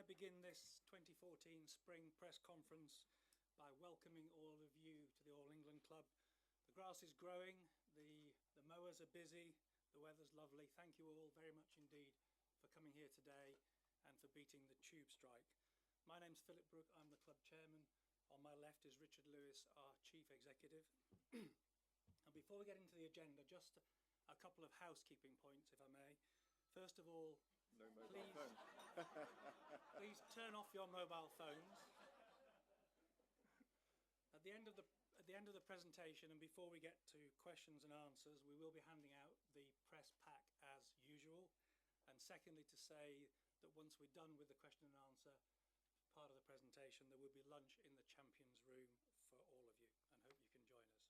begin this 2014 Spring Press Conference by welcoming all of you to the All England Club. The grass is growing, the mowers are busy, the weather's lovely. Thank you all very much indeed for coming here today and for beating the tube strike. My name's Philip Brooke, I'm the club chairman. On my left is Richard Lewis, our chief executive. And before we get into the agenda, just a couple of housekeeping points, if I may. First of all, no mobile phones. Please turn off your mobile phones. At the end of the presentation, and before we get to questions and answers, we will be handing out the press pack as usual. And secondly, to say that once we're done with the question and answer part of the presentation, there will be lunch in the Champions Room for all of you, and hope you can join us.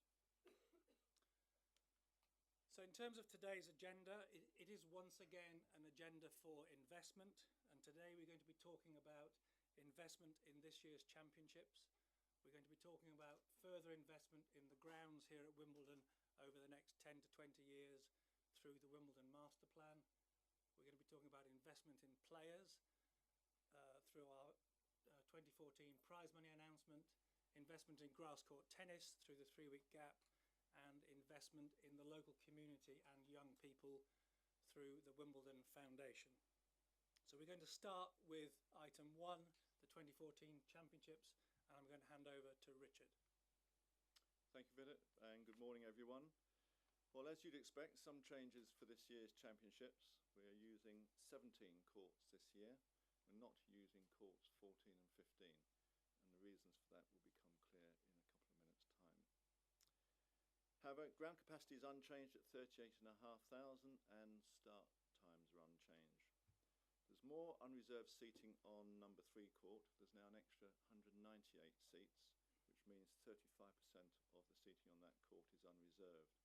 So in terms of today's agenda, it is once again an agenda for investment, and today we're going to be talking about investment in this year's championships. We're going to be talking about further investment in the grounds here at Wimbledon over the next 10 to 20 years through the Wimbledon Master Plan. We're going to be talking about investment in players through our 2014 prize money announcement, investment in grass court tennis through the 3-week gap, and investment in the local community and young people through the Wimbledon Foundation. So we're going to start with item 1, the 2014 championships, and I'm going to hand over to Richard. Thank you, Philip, and good morning, everyone. Well, as you'd expect, some changes for this year's championships. We are using 17 courts this year. We're not using courts 14 and 15, and the reasons for that will become clear in a couple of minutes' time. However, ground capacity is unchanged at 38,500 and start times are unchanged. There's more unreserved seating on number 3 court. There's now an extra 198 seats, which means 35% of the seating on that court is unreserved,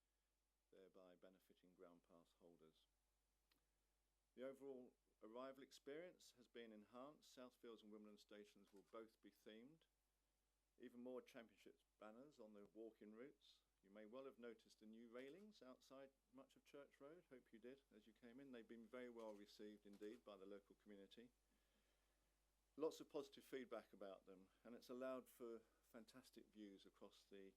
thereby benefiting ground pass holders. The overall arrival experience has been enhanced. Southfields and Wimbledon stations will both be themed. Even more championships banners on the walk-in routes. You may well have noticed the new railings outside much of Church Road. Hope you did as you came in. They've been very well received indeed by the local community. Lots of positive feedback about them, and it's allowed for fantastic views across the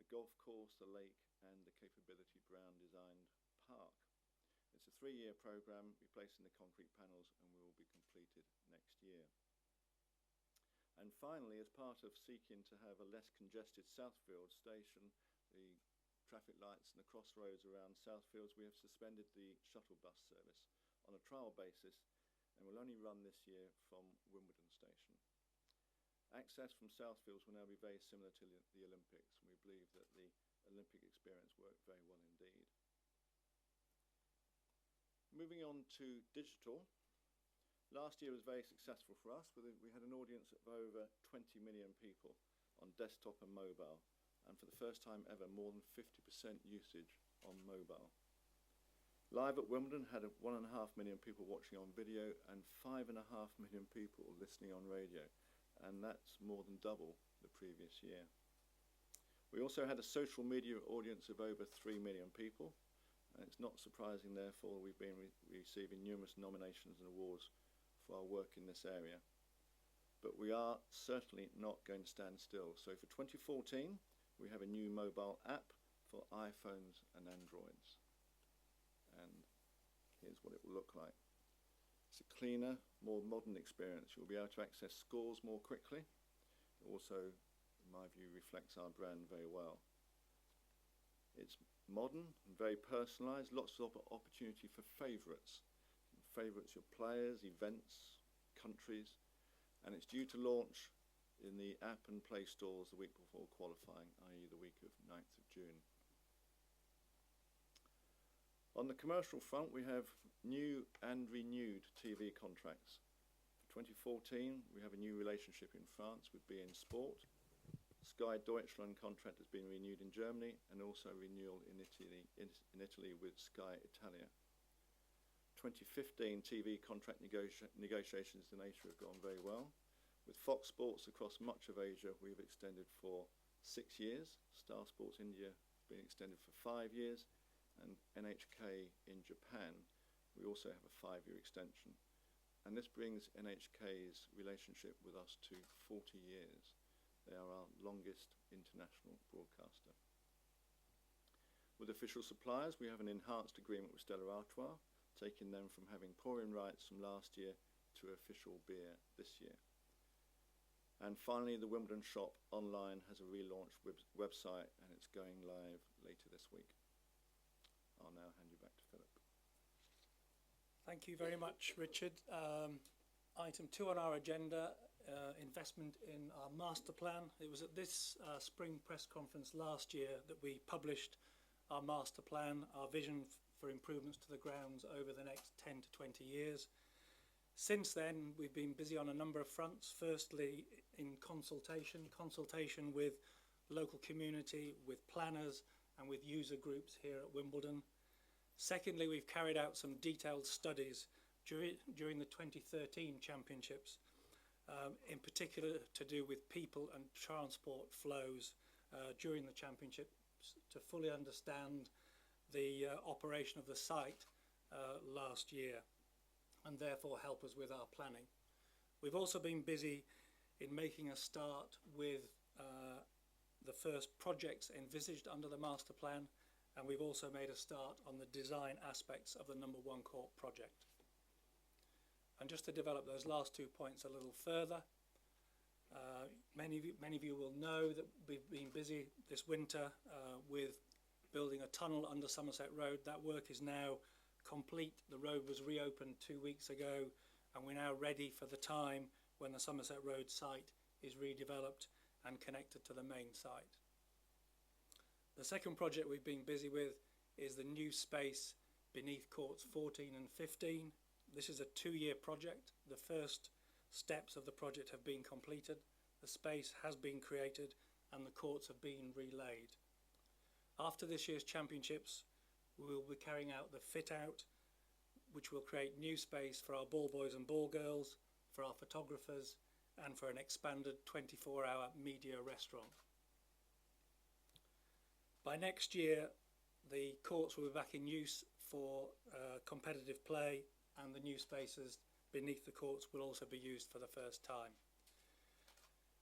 golf course, the lake, and the Capability Brown designed park. It's a 3-year programme replacing the concrete panels and will be completed next year. And finally, as part of seeking to have a less congested Southfields station, the traffic lights and the crossroads around Southfields, we have suspended the shuttle bus service on a trial basis and will only run this year from Wimbledon station. Access from Southfields will now be very similar to the Olympics, and we believe that the Olympic experience worked very well indeed. Moving on to digital. Last year was very successful for us. We had an audience of over 20 million people on desktop and mobile, and for the first time ever, more than 50% usage on mobile. Live at Wimbledon had 1.5 million people watching on video and 5.5 million people listening on radio, and that's more than double the previous year. We also had a social media audience of over 3 million people, and it's not surprising therefore we've been receiving numerous nominations and awards for our work in this area. But we are certainly not going to stand still. So for 2014 we have a new mobile app for iPhones and Androids, and here's what it will look like. It's a cleaner, more modern experience. You'll be able to access scores more quickly. It also, in my view, reflects our brand very well. It's modern and very personalised, lots of opportunity for favourites. Favourites your players, events, countries, and it's due to launch in the app and play stores the week before qualifying, i.e. the week of 9th of June. On the commercial front, we have new and renewed TV contracts. For 2014 we have a new relationship in France with beIN Sport. Sky Deutschland contract has been renewed in Germany, and also renewal in Italy with Sky Italia. 2015 TV contract negotiations in Asia have gone very well. With Fox Sports across much of Asia, we've extended for 6 years. Star Sports India has been extended for 5 years, and NHK in Japan, we also have a 5-year extension. and this brings NHK's relationship with us to 40 years. They are our longest international broadcaster. With official suppliers, we have an enhanced agreement with Stella Artois, taking them from having pour-in rights from last year to official beer this year. And finally, the Wimbledon shop online has a relaunched website, and it's going live later this week. I'll now hand you back to Philip. Thank you very much, Richard. Item 2 on our agenda, investment in our master plan. It was at this spring press conference last year that we published our master plan, our vision for improvements to the grounds over the next 10 to 20 years. Since then, we've been busy on a number of fronts. Firstly, in consultation with local community, with planners and with user groups here at Wimbledon. Secondly, we've carried out some detailed studies during the 2013 championships, in particular to do with people and transport flows during the championships, to fully understand the operation of the site last year, and therefore help us with our planning. We've also been busy in making a start with the first projects envisaged under the master plan, and we've also made a start on the design aspects of the number 1 court project. And just to develop those last 2 points a little further, many of you will know that we've been busy this winter with building a tunnel under Somerset Road. That work is now complete. The road was reopened 2 weeks ago, and we're now ready for the time when the Somerset Road site is redeveloped and connected to the main site. The second project we've been busy with is the new space beneath courts 14 and 15. This is a 2-year project. The first steps of the project have been completed. The space has been created and the courts have been relaid. After this year's championships, we will be carrying out the fit out, which will create new space for our ball boys and ball girls, for our photographers, and for an expanded 24-hour media restaurant. By next year, the courts will be back in use for competitive play, and the new spaces beneath the courts will also be used for the first time.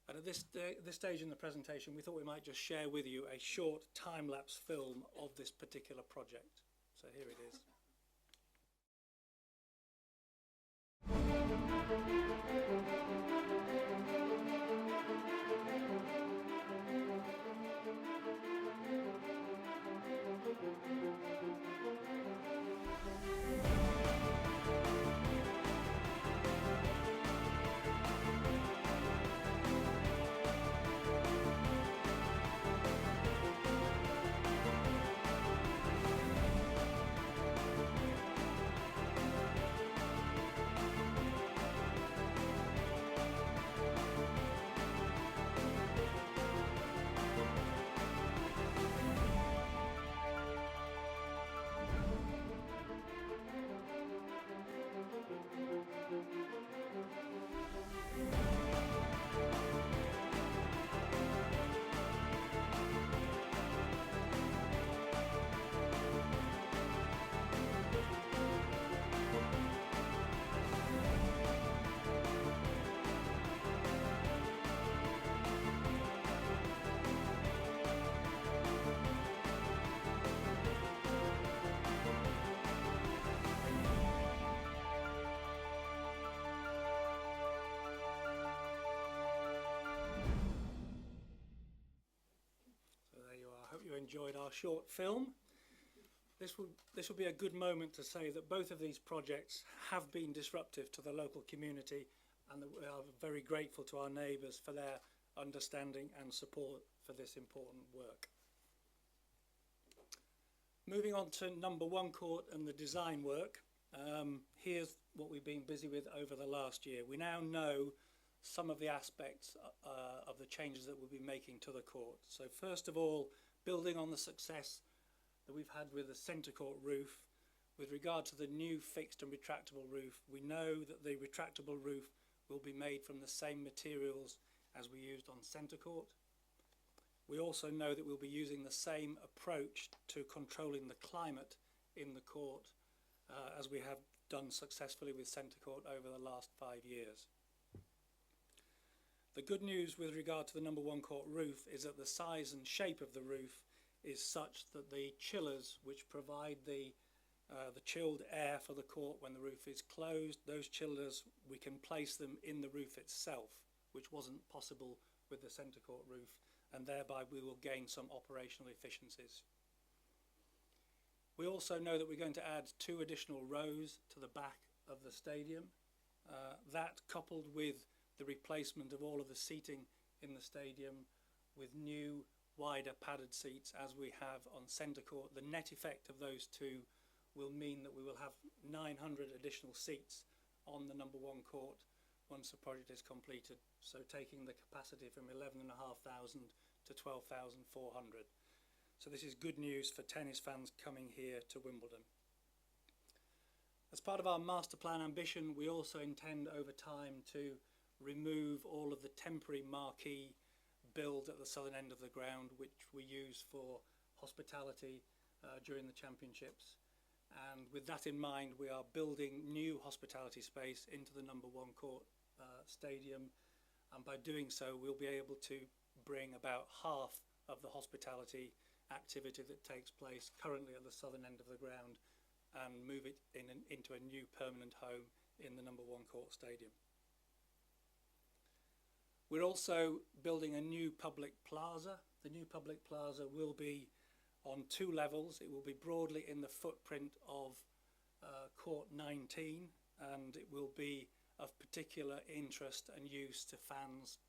And at this stage in the presentation, we thought we might just share with you a short time-lapse film of this particular project. So here it is. Enjoyed our short film. This will be a good moment to say that both of these projects have been disruptive to the local community, and that we are very grateful to our neighbours for their understanding and support for this important work. Moving on to number 1 court and the design work, here's what we've been busy with over the last year. We now know some of the aspects of the changes that we'll be making to the court. So first of all, building on the success that we've had with the centre court roof, with regard to the new fixed and retractable roof, we know that the retractable roof will be made from the same materials as we used on centre court. We also know that we'll be using the same approach to controlling the climate in the court as we have done successfully with centre court over the last 5 years. The good news with regard to the number 1 court roof is that the size and shape of the roof is such that the chillers which provide the chilled air for the court when the roof is closed, those chillers, we can place them in the roof itself, which wasn't possible with the centre court roof, and thereby we will gain some operational efficiencies. We also know that we're going to add 2 additional rows to the back of the stadium. That, coupled with the replacement of all of the seating in the stadium with new wider padded seats as we have on centre court, the net effect of those 2 will mean that we will have 900 additional seats on the number 1 court once the project is completed, so taking the capacity from 11,500 to 12,400. So this is good news for tennis fans coming here to Wimbledon. As part of our master plan ambition, we also intend over time to remove all of the temporary marquee build at the southern end of the ground, which we use for hospitality during the championships. And with that in mind, we are building new hospitality space into the number 1 court stadium, and by doing so we'll be able to bring about half of the hospitality activity that takes place currently at the southern end of the ground and move it into a new permanent home in the number 1 court stadium. We're also building a new public plaza. The new public plaza will be on 2 levels. It will be broadly in the footprint of Court 19, and it will be of particular interest and use to fans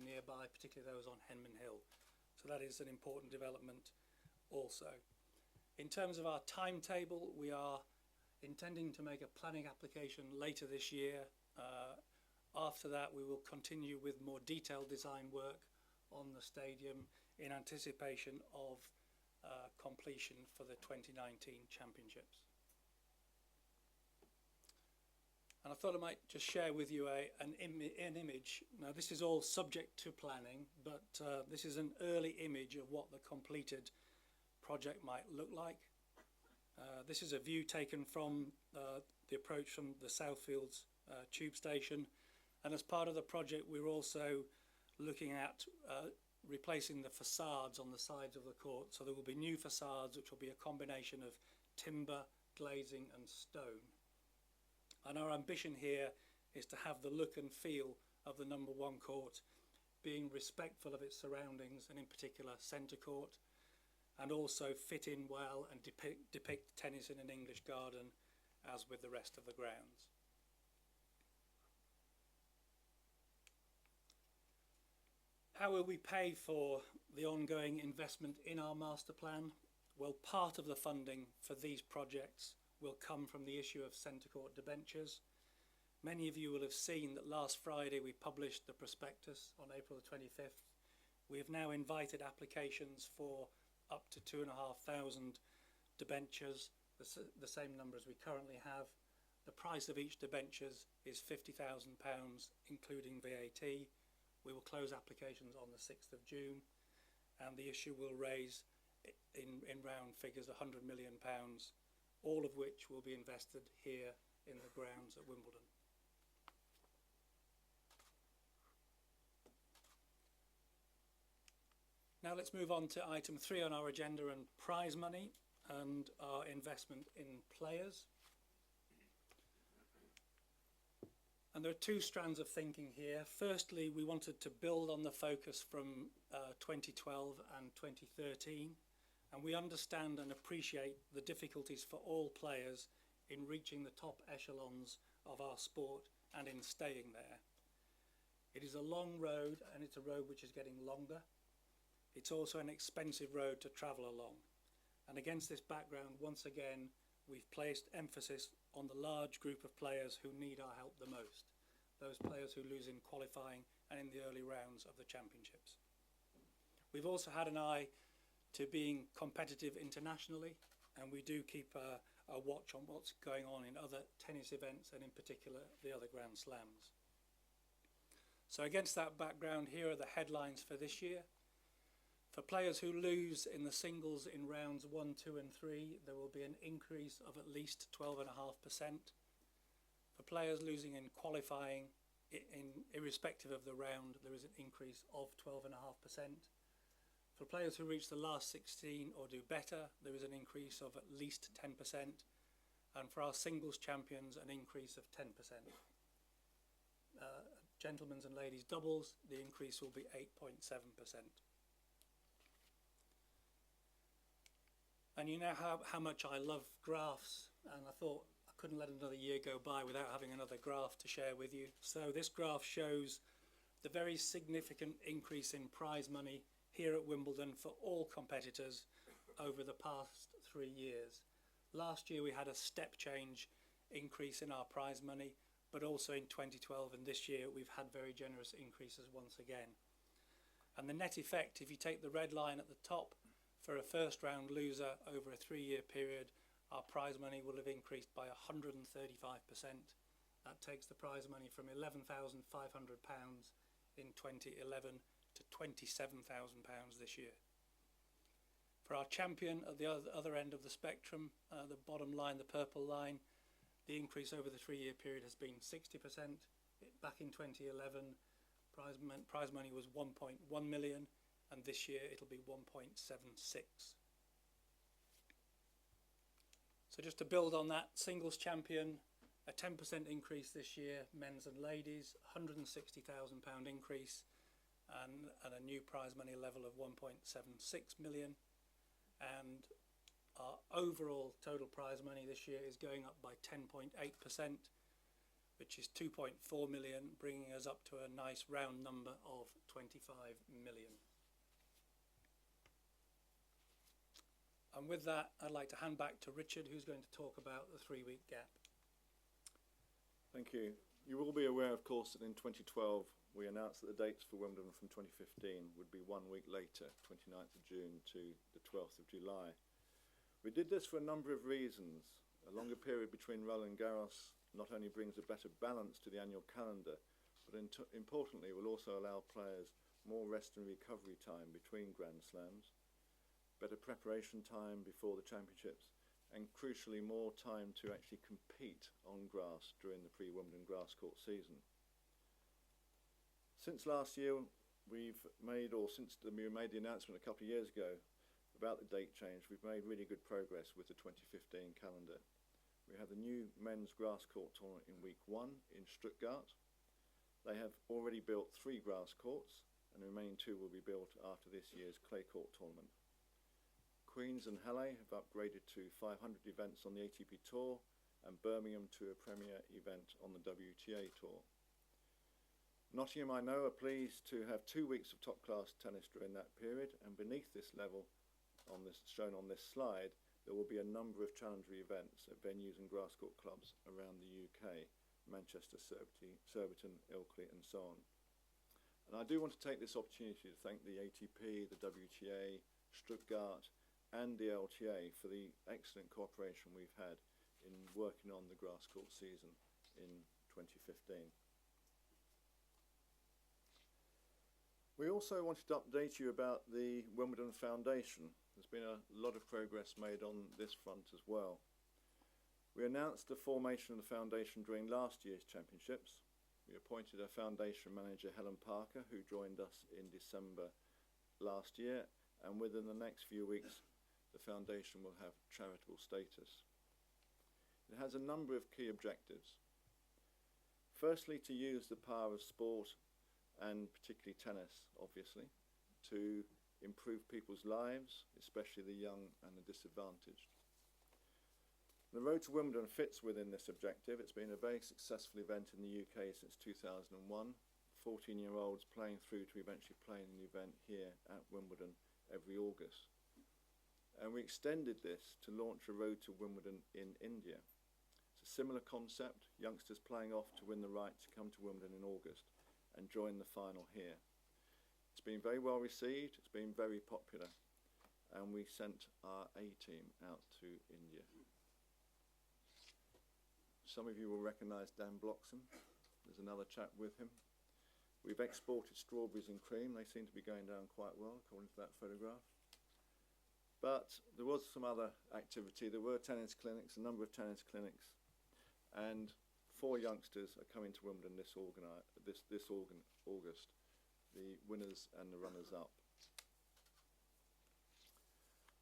nearby, particularly those on Henman Hill. So that is an important development also. In terms of our timetable, we are intending to make a planning application later this year. After that, we will continue with more detailed design work on the stadium in anticipation of completion for the 2019 championships. And I thought I might just share with you an image. Now, this is all subject to planning, but this is an early image of what the completed project might look like. This is a view taken from the approach from the Southfields tube station, and as part of the project we're also looking at replacing the facades on the sides of the court. So there will be new facades which will be a combination of timber, glazing and stone. And our ambition here is to have the look and feel of the number 1 court, being respectful of its surroundings and in particular centre court, and also fit in well and depict tennis in an English garden as with the rest of the grounds. How will we pay for the ongoing investment in our master plan? Well, part of the funding for these projects will come from the issue of centre court debentures. Many of you will have seen that last Friday we published the prospectus on April the 25th. We have now invited applications for up to 2,500 debentures, the same number as we currently have. The price of each debentures is £50,000 including VAT. We will close applications on the 6th of June, and the issue will raise in round figures £100 million, all of which will be invested here in the grounds at Wimbledon. Now let's move on to item 3 on our agenda, and prize money and our investment in players. And there are 2 strands of thinking here. Firstly, we wanted to build on the focus from 2012 and 2013, and we understand and appreciate the difficulties for all players in reaching the top echelons of our sport and in staying there. It is a long road, and it's a road which is getting longer. It's also an expensive road to travel along. And against this background, once again, we've placed emphasis on the large group of players who need our help the most, those players who lose in qualifying and in the early rounds of the championships. We've also had an eye to being competitive internationally, and we do keep a watch on what's going on in other tennis events and in particular the other Grand Slams. So against that background, here are the headlines for this year. For players who lose in the singles in rounds 1, 2 and 3, there will be an increase of at least 12.5%. For players losing in qualifying, irrespective of the round, there is an increase of 12.5%. For players who reach the last 16 or do better, there is an increase of at least 10%. And for our singles champions, an increase of 10%. Gentlemen's and ladies doubles, the increase will be 8.7%. And you know how much I love graphs, and I thought I couldn't let another year go by without having another graph to share with you. So this graph shows the very significant increase in prize money here at Wimbledon for all competitors over the past 3 years. Last year we had a step change increase in our prize money, but also in 2012 and this year we've had very generous increases once again. And the net effect, if you take the red line at the top, for a first round loser over a 3-year period, our prize money will have increased by 135%. That takes the prize money from £11,500 in 2011 to £27,000 this year. For our champion at the other end of the spectrum, the bottom line, the purple line, the increase over the 3-year period has been 60%. Back in 2011, prize money was 1.1 million, and this year it'll be 1.76. So just to build on that, singles champion, a 10% increase this year, men's and ladies, £160,000 increase, and a new prize money level of 1.76 million. And our overall total prize money this year is going up by 10.8%, which is 2.4 million, bringing us up to a nice round number of 25 million. And with that, I'd like to hand back to Richard, who's going to talk about the 3-week gap. Thank you. You will be aware, of course, that in 2012 we announced that the dates for Wimbledon from 2015 would be 1 week later, 29th of June to the 12th of July. We did this for a number of reasons. A longer period between Roland Garros not only brings a better balance to the annual calendar, but importantly will also allow players more rest and recovery time between Grand Slams, better preparation time before the championships, and crucially more time to actually compete on grass during the pre-Wimbledon grass court season. Since last year since we made the announcement a couple of years ago about the date change, we've made really good progress with the 2015 calendar. We have the new men's grass court tournament in week 1 in Stuttgart. They have already built 3 grass courts, and the remaining 2 will be built after this year's clay court tournament. Queens and Halle have upgraded to 500 events on the ATP Tour, and Birmingham to a premier event on the WTA Tour. Nottingham, I know, are pleased to have 2 weeks of top-class tennis during that period, and beneath this level, shown on this slide, there will be a number of challenger events at venues and grass court clubs around the UK, Manchester, Surbiton, Ilkley and so on. And I do want to take this opportunity to thank the ATP, the WTA, Stuttgart and the LTA for the excellent cooperation we've had in working on the grass court season in 2015. We also wanted to update you about the Wimbledon Foundation. There's been a lot of progress made on this front as well. We announced the formation of the foundation during last year's championships. We appointed a foundation manager, Helen Parker, who joined us in December last year, and within the next few weeks the foundation will have charitable status. It has a number of key objectives. Firstly, to use the power of sport, and particularly tennis, obviously, to improve people's lives, especially the young and the disadvantaged. The Road to Wimbledon fits within this objective. It's been a very successful event in the UK since 2001, 14-year-olds playing through to eventually playing an event here at Wimbledon every August. And we extended this to launch a Road to Wimbledon in India. It's a similar concept, youngsters playing off to win the right to come to Wimbledon in August and join the final here. It's been very well received, it's been very popular, and we sent our A-team out to India. Some of you will recognise Dan Bloxham. There's another chap with him. We've exported strawberries and cream. They seem to be going down quite well according to that photograph. But there was some other activity. There were tennis clinics, a number of tennis clinics, and 4 youngsters are coming to Wimbledon this August, the winners and the runners-up.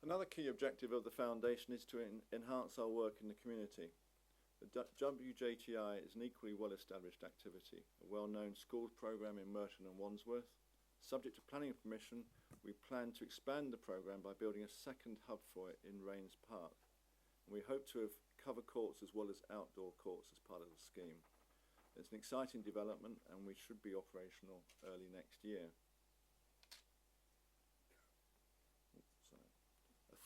Another key objective of the foundation is to enhance our work in the community. The WJTI is an equally well-established activity, a well-known schools programme in Merton and Wandsworth. Subject to planning permission, we plan to expand the programme by building a second hub for it in Rains Park. And we hope to have cover courts as well as outdoor courts as part of the scheme. It's an exciting development and we should be operational early next year.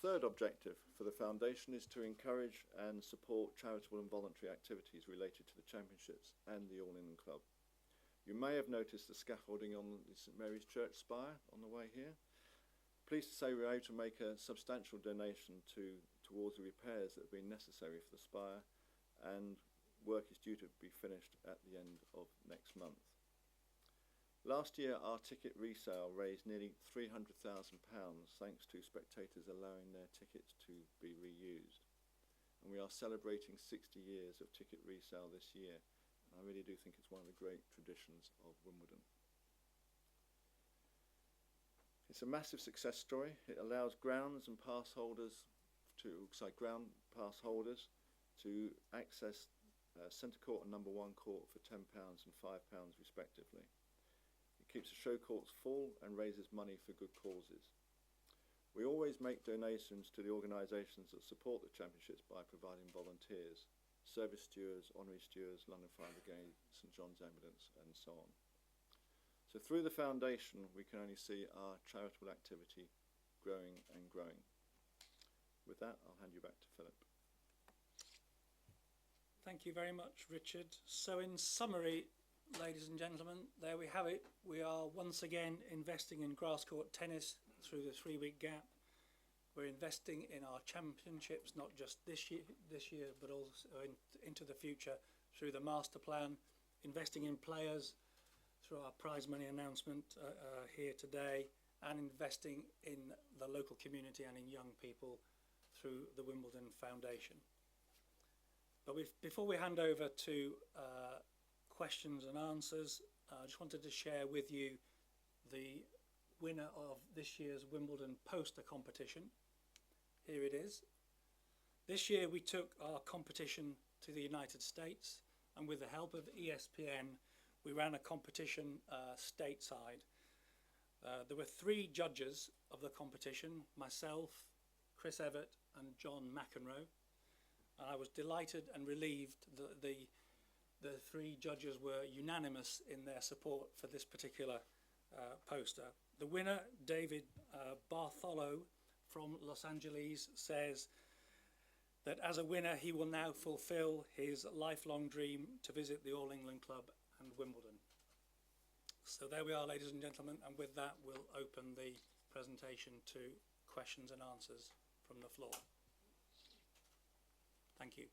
Third objective for the foundation is to encourage and support charitable and voluntary activities related to the championships and the All England Club. You may have noticed the scaffolding on the St Mary's Church spire on the way here. Pleased to say we were able to make a substantial donation towards the repairs that have been necessary for the spire, and work is due to be finished at the end of next month. Last year, our ticket resale raised nearly £300,000 thanks to spectators allowing their tickets to be reused. And we are celebrating 60 years of ticket resale this year. And I really do think it's one of the great traditions of Wimbledon. It's a massive success story. It allows ground pass holders to access centre court and number 1 court for £10 and £5 respectively. Keeps the show courts full and raises money for good causes. We always make donations to the organisations that support the championships by providing volunteers, service stewards, honorary stewards, London Fire Brigade, St John's Ambulance and so on. So through the foundation we can only see our charitable activity growing and growing. With that, I'll hand you back to Philip. Thank you very much, Richard. So in summary, ladies and gentlemen, there we have it. We are once again investing in grass court tennis through the 3-week gap. We're investing in our championships, not just this year, but also into the future through the master plan, investing in players through our prize money announcement here today, and investing in the local community and in young people through the Wimbledon Foundation. But before we hand over to questions and answers, I just wanted to share with you the winner of this year's Wimbledon poster competition. Here it is. This year we took our competition to the United States, and with the help of ESPN we ran a competition stateside. There were 3 judges of the competition, myself, Chris Evett and John McEnroe, and I was delighted and relieved that the 3 judges were unanimous in their support for this particular poster. The winner, David Bartholow from Los Angeles, says that as a winner he will now fulfill his lifelong dream to visit the All England Club and Wimbledon. So there we are, ladies and gentlemen, and with that we'll open the presentation to questions and answers from the floor. Thank you.